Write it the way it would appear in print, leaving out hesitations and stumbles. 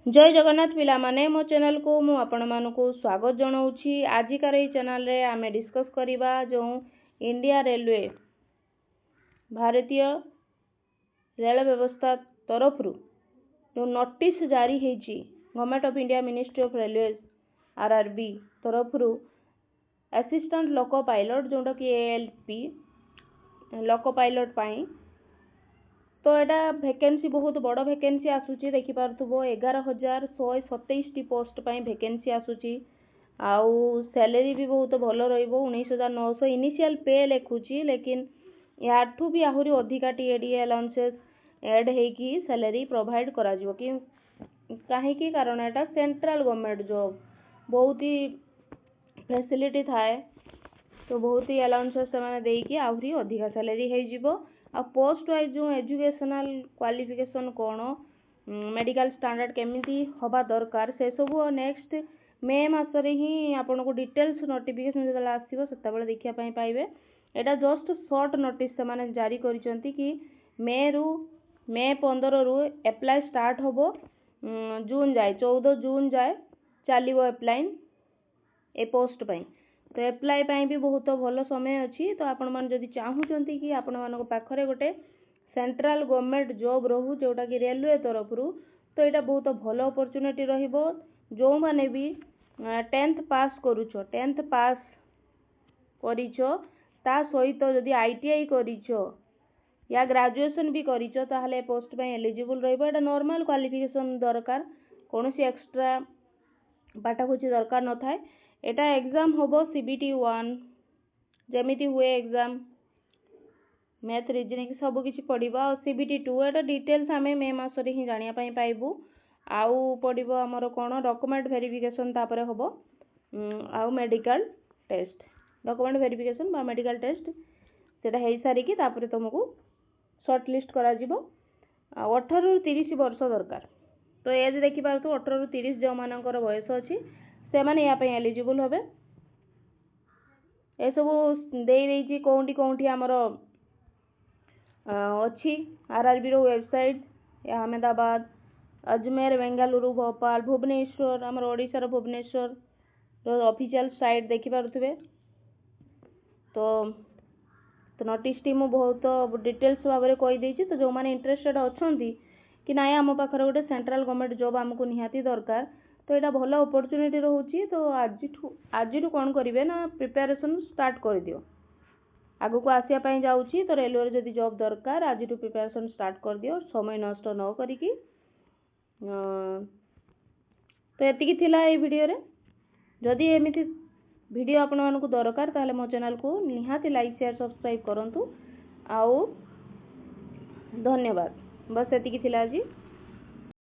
जय जगन्नाथ पिला माने मो चैनल को मु आपण मानकु स्वागत जनाऊँगी। आजिकार ये चैनल रे आमे डिस्कस करिबा जो इंडिया रेलवे भारतीय रेल व्यवस्था तरफ जो नोटिस जारी होती government of India ministry of railway RRB तरफ असिस्टेंट लोको पायलट जोटा कि एएलपी लोको पायलट पाई तो यहाँ वैकेंसी बहुत बड़ वैकेंसी आसूची देखि पारथुबो 11,127 पोस्ट पाई वैकेंसी आसूची आउ सैलरी भी बहुत भल रहिबो 19,900 इनिशियल पे लेखुची लेकिन याठू भी आहुरी अधिका टीएडीए अलाउंसेस ऐड हेकी सैलरी प्रोवाइड करा जिवो कि काहे की कारण एटा सेंट्रल गवर्नमेंट जॉब बहुत ही फैसिलिटी थाए तो बहुत ही अलाउंसेस से देकी आहुरी अधिका सैलरी हे जिवो आ पोस्ट वाइज जो एजुकेशनल क्वालिफिकेशन कौन मेडिकल स्टैंडर्ड केमिति हवा दरकार से सब नेक्स्ट मे मासरे ही आपन को डिटेल्स नोटिफिकेशन जब आसीबो सेता बेले देखिया पई पाइबे। एटा जस्ट शॉर्ट नोटिस से माने जारी करिसंती कि मे 15 रु अप्लाई स्टार्ट होबो जून जाए 14 जून जाए चलिबो अप्लाई ए पोस्ट पई तो एप्लाई पाई भी बहुत भल समय अच्छी तो आपण मान जदि चाहूचंती कि आपण मानको पाखरे गोटे सेंट्रल गवर्नमेंट जॉब रहू जोटा कि रेलवे तरफ रु तो एटा बहुत भल अपॉर्चुनिटी रहिबो जो माने भी 10th पास करूछो 10th पास करिछो ता सहित जदि आईटीआई करिछो या ग्रेजुएशन भी करिछो ताहले पोस्ट पई एलिजिबल रहिबो। एटा नॉर्मल क्वालिफिकेशन दरकार कोनोसी एक्स्ट्रा पाठा कुछ दरकार न थाए। एटा एग्जाम होबो सीबीटी 1 जेमिति हुए एग्जाम मैथ रीजनिंग सब किछि पडिबो आ सीबीटी 2 एटा डिटेल्स हमें मे मास रे ही जानिया पई पाइबू आउ पडिबो हमर कोन डॉक्यूमेंट वेरिफिकेशन तापरे होबो आउ मेडिकल टेस्ट डॉक्यूमेंट वेरिफिकेशन बा मेडिकल टेस्ट सेटा हेई सारी कि तापरे तुमको शॉर्ट लिस्ट करा जिवो 18 रु 30 वर्ष दरकार तो एज देखि पारतो 18 रु 30 जो मानकर बयस अछि से माने या पे एलिजिबल होबे। ए सब देई देई कोंटी कोंटी हमर अच्छी आरआरबी रो वेबसाइट या अहमदाबाद अजमेर बेंगलुरु भोपाल भुवनेश्वर हमर ओडिसा रो भुवनेश्वर रो ऑफिशियल साइट देखि पारुथबे तो नोटिस टी मु बहुत डिटेल्स भाबरे कहि देछि तो जो माने इंटरेस्टेड अछंती कि नाय हम पाखर गोटे सेंट्रल गवर्नमेंट जॉब हमको निहाती दरकार तो यहाँ भल अपॉर्चुनिटी रोची तो आज कौन करेंगे ना प्रिपेरेसन स्टार्ट कर दियो आगु को आसिया पई जाउची तो रेलवे जदि जॉब दरकार आज प्रिपेरेसन स्टार्ट कर दियो समय नष्ट न करिकी तो एतिकी थिला ए वीडियो रे जदि एमिति वीडियो आपण मानकु दरकार ताले मो चैनल को निहाती लाइक शेयर सब्सक्राइब करंतु आउ धन्यवाद बस एतिकी थिला जी।